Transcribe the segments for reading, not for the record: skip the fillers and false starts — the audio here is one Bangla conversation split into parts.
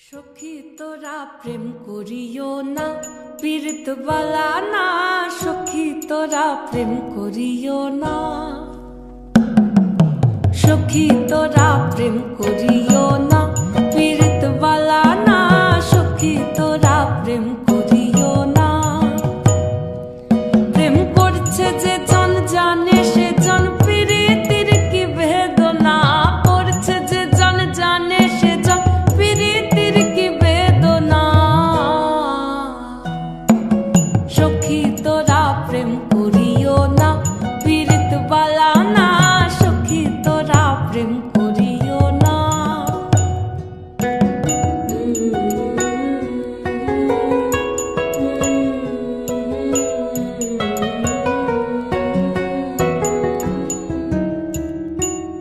সখী তোরা প্রেম করিও না, পীড়িত বালা না। সখী তোরা প্রেম করিও না, সখী তোরা প্রেম করিও না, পীড়িত বালা না। সখী তোরা প্রেম করিও না। প্রেম করছে যে জন জানে সে জন পীড়িতির কি বেদনা। করছে যে জন জানে সে জন পীড়িতির কি বেদনা। সখী তোরা প্রেম করিও না, পীড়িত বালা না। সখী তোরা প্রেম করিও না।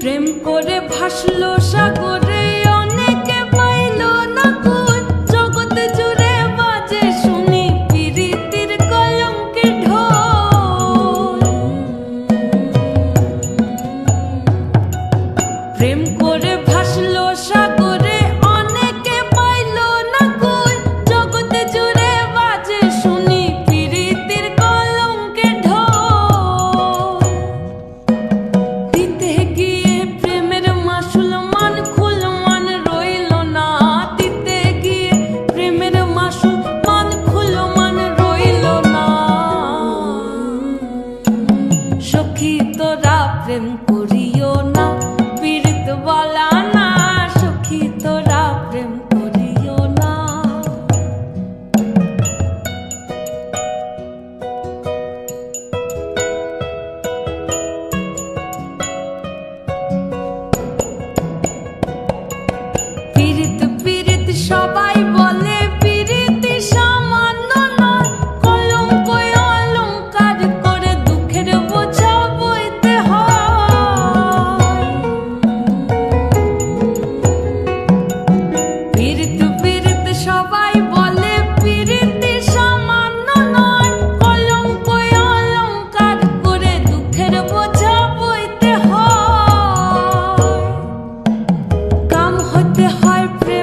প্রেম করে ভাসলো সাগরে, অনেকে পাইল না কুল। জগৎ জুড়ে বাজে শুনি পীড়িতির কলঙ্কের ঢোল। প্রেম করে ভাসলো সাগরে, অনেকে পাইল না কুল। জগৎ জুড়ে বাজে শুনি পীড়িতির কলঙ্কের ঢোল। দিতে গিয়ে প্রেমের মাসুল মান খুল মান রইল না। দিতে গিয়ে প্রেমের মাসুল মান খুল মান রইল না। সখী তোরা প্রেম করিও না, পীড়িত বালা না। সখী তোরা প্রেম করিও না। পীড়িত পীড়িত সবাই বলে, পীড়িতি সামান্য নয়। কলঙ্ক অলঙ্কার করে দুঃখের বোঝা বইতে হয়। পীড়িত পীড়িত সবাই বলে, পীড়িতি সামান্য নয়। কলঙ্ক অলঙ্কার করে দুঃখের বোঝা বইতে হয়। কাম হতে হয় প্রেম